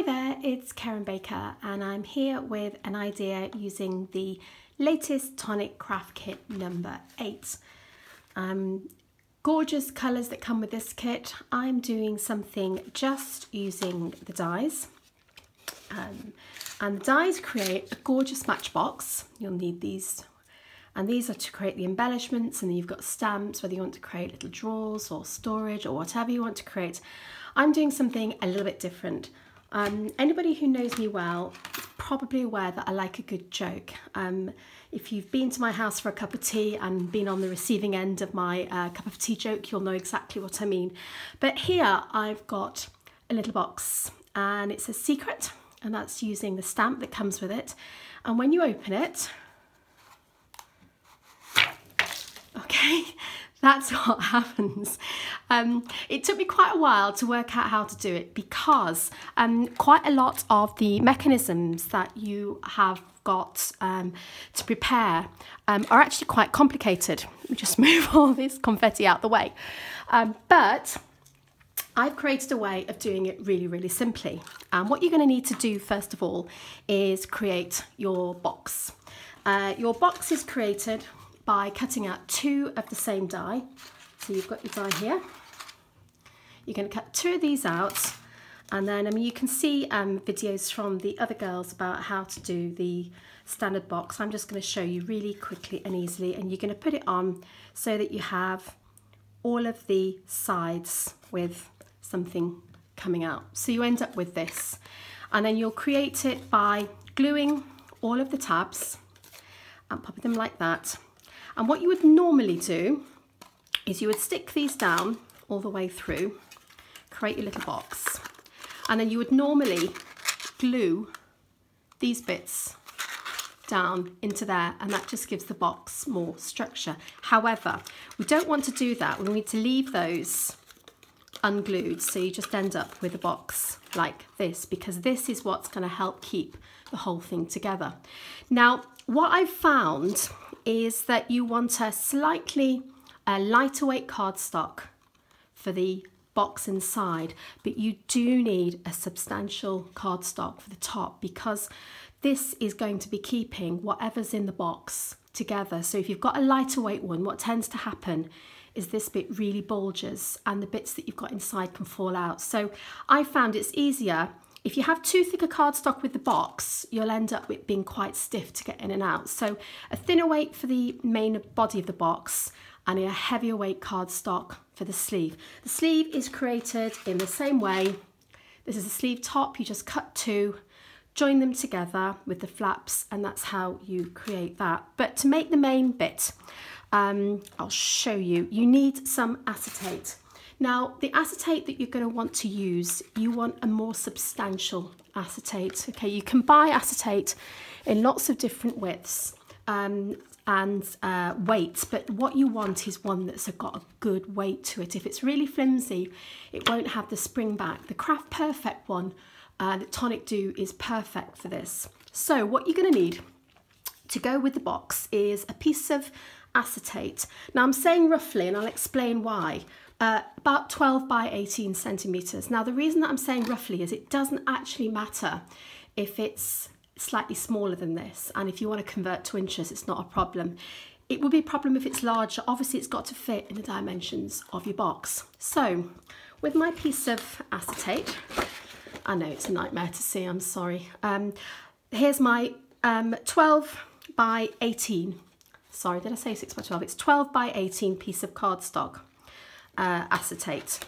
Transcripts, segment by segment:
Hi there, it's Keren Baker and I'm here with an idea using the latest Tonic Craft Kit number 8. Gorgeous colours that come with this kit. I'm doing something just using the dies. And the dies create a gorgeous matchbox. You'll need these. And these are to create the embellishments, and then you've got stamps, whether you want to create little drawers or storage or whatever you want to create. I'm doing something a little bit different. Anybody who knows me well is probably aware that I like a good joke. If you've been to my house for a cup of tea and been on the receiving end of my cup of tea joke, you'll know exactly what I mean. But here I've got a little box and it says secret, and that's using the stamp that comes with it. And when you open it, okay, that's what happens. It took me quite a while to work out how to do it because quite a lot of the mechanisms that you have got to prepare are actually quite complicated. Let me just move all this confetti out the way. But I've created a way of doing it really, really simply. And what you're going to need to do first of all is create your box. Your box is created by cutting out 2 of the same die. So you've got your die here. You're going to cut 2 of these out, and then you can see videos from the other girls about how to do the standard box. I'm just going to show you really quickly and easily, and you're going to put it on so that you have all of the sides with something coming out. So you end up with this, and then you'll create it by gluing all of the tabs and popping them like that. And what you would normally do is you would stick these down all the way through, create your little box, and then you would normally glue these bits down into there, and that just gives the box more structure. However, we don't want to do that. We need to leave those unglued, so you just end up with a box like this, because this is what's going to help keep the whole thing together. Now, what I've found is that you want a slightly lighter weight cardstock for the box inside, but you do need a substantial cardstock for the top, because this is going to be keeping whatever's in the box together. So if you've got a lighter weight one, what tends to happen is this bit really bulges and the bits that you've got inside can fall out. So I found it's easier. If you have too thick a cardstock with the box, you'll end up with being quite stiff to get in and out. So a thinner weight for the main body of the box and a heavier weight cardstock for the sleeve. The sleeve is created in the same way. This is a sleeve top. You just cut 2, join them together with the flaps, and that's how you create that. But to make the main bit, I'll show you. You need some acetate. Now, the acetate that you're going to want to use, you want a more substantial acetate. Okay, you can buy acetate in lots of different widths and weights, but what you want is one that's got a good weight to it. If it's really flimsy, it won't have the spring back. The Craft Perfect one that Tonic do is perfect for this. So what you're going to need to go with the box is a piece of acetate. Now, I'm saying roughly, and I'll explain why. About 12 by 18 centimetres. Now, the reason that I'm saying roughly is it doesn't actually matter if it's slightly smaller than this, and if you want to convert to inches, it's not a problem. It would be a problem if it's larger. Obviously, it's got to fit in the dimensions of your box. So, with my piece of acetate, I know it's a nightmare to see, I'm sorry. Here's my 12 by 18. Sorry, did I say 6 by 12? It's 12 by 18 piece of cardstock. Acetate.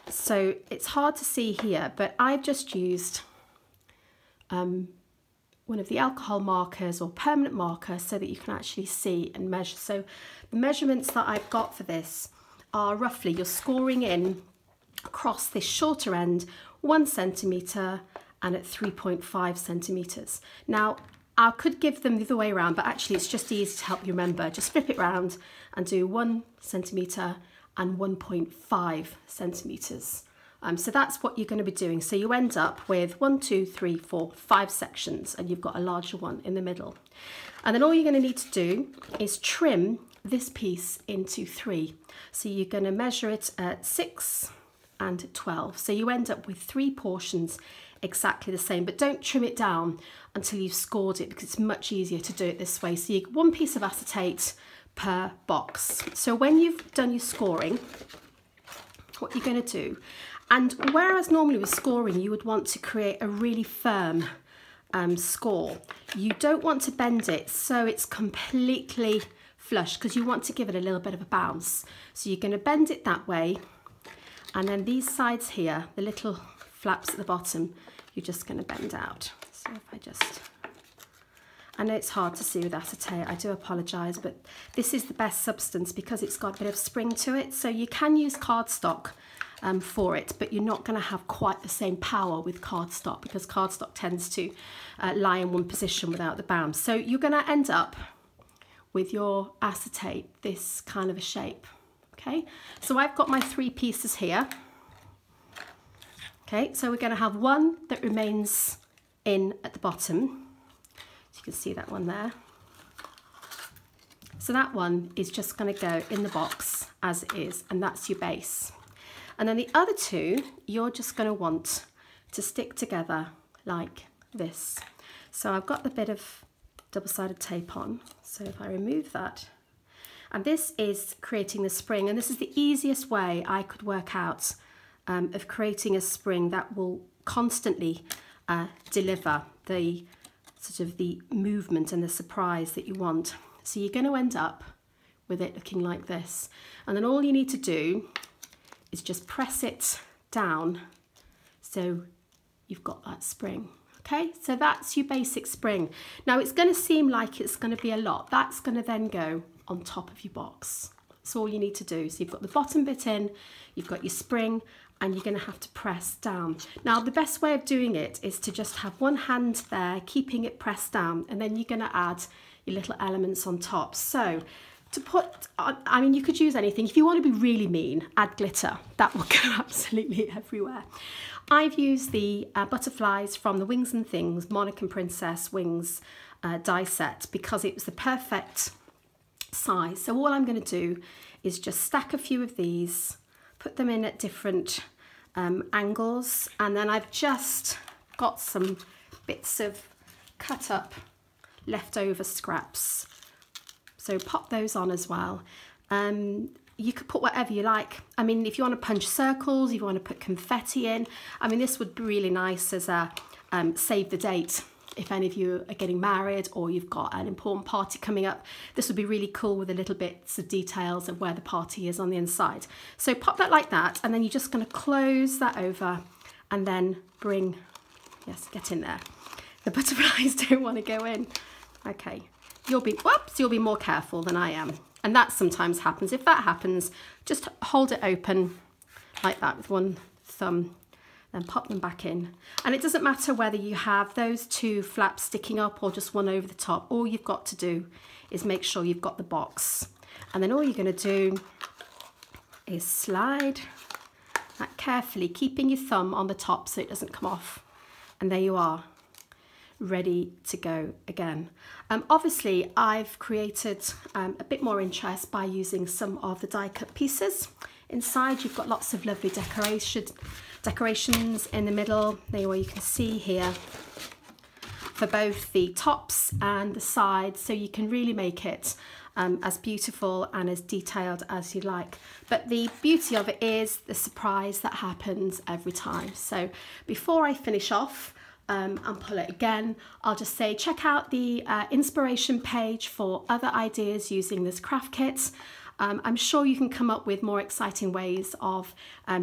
So it's hard to see here, but I've just used one of the alcohol markers or permanent marker so that you can actually see and measure. So the measurements that I've got for this are roughly, you're scoring in across this shorter end 1 centimetre and at 3.5 centimetres. Now, I could give them the other way around, but actually it's just easy to help you remember. Just flip it round and do 1 centimetre and 1.5 centimetres. So that's what you're going to be doing. So you end up with 1, 2, 3, 4, 5 sections, and you've got a larger one in the middle. And then all you're going to need to do is trim this piece into 3. So you're going to measure it at 6 and 12. So you end up with 3 portions exactly the same, but don't trim it down until you've scored it, because it's much easier to do it this way. So you get 1 piece of acetate per box. So when you've done your scoring, what you're going to do, and whereas normally with scoring you would want to create a really firm score, you don't want to bend it so it's completely flush, because you want to give it a little bit of a bounce. So you're going to bend it that way, and then these sides here, the little flaps at the bottom, you're just going to bend out. So if I know it's hard to see with acetate, I do apologise, but this is the best substance because it's got a bit of spring to it. So you can use cardstock for it, but you're not going to have quite the same power with cardstock, because cardstock tends to lie in one position without the bounce. So you're going to end up with your acetate this kind of a shape. Okay, so I've got my 3 pieces here. Okay, so we're going to have one that remains in at the bottom. So you can see that one there. So that one is just going to go in the box as it is, and that's your base. And then the other 2, you're just going to want to stick together like this. So I've got the bit of double-sided tape on. So if I remove that, and this is creating the spring, and this is the easiest way I could work out of creating a spring that will constantly deliver the sort of the movement and the surprise that you want. So you're going to end up with it looking like this, and then all you need to do is just press it down so you've got that spring. Okay, so that's your basic spring. Now it's going to seem like it's going to be a lot. That's going to then go on top of your box. That's all you need to do. So you've got the bottom bit in, you've got your spring, and you're going to have to press down. Now the best way of doing it is to just have one hand there, keeping it pressed down, and then you're going to add your little elements on top. So to put, I mean, you could use anything. If you want to be really mean, add glitter. That will go absolutely everywhere. I've used the butterflies from the Wings and Things Monarch and Princess Wings die set because it was the perfect size. So all I'm going to do is just stack a few of these, put them in at different angles, and then I've just got some bits of cut up leftover scraps. So pop those on as well. You could put whatever you like. I mean, if you want to punch circles, if you want to put confetti in, I mean, this would be really nice as a save the date. If any of you are getting married or you've got an important party coming up, this would be really cool with a little bits of details of where the party is on the inside. So pop that like that, and then you're just going to close that over and then bring, yes, get in there. The butterflies don't want to go in. Okay, you'll be more careful than I am. And that sometimes happens. If that happens, just hold it open like that with one thumb, then pop them back in. And it doesn't matter whether you have those 2 flaps sticking up or just one over the top. All you've got to do is make sure you've got the box. And then all you're going to do is slide that carefully, keeping your thumb on the top so it doesn't come off. And there you are, ready to go again. Obviously I've created a bit more interest by using some of the die cut pieces. Inside you've got lots of lovely decorations in the middle. There you can see here for both the tops and the sides, so you can really make it as beautiful and as detailed as you like. But the beauty of it is the surprise that happens every time. So before I finish off and pull it again, I'll just say check out the inspiration page for other ideas using this craft kit. I'm sure you can come up with more exciting ways of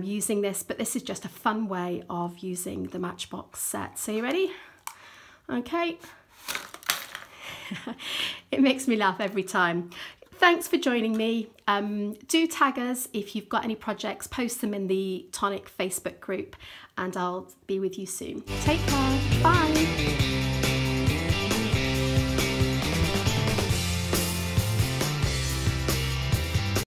using this, but this is just a fun way of using the Matchbox set. So you ready? Okay. It makes me laugh every time. Thanks for joining me. Do tag us if you've got any projects, post them in the Tonic Facebook group, and I'll be with you soon. Take care. Bye.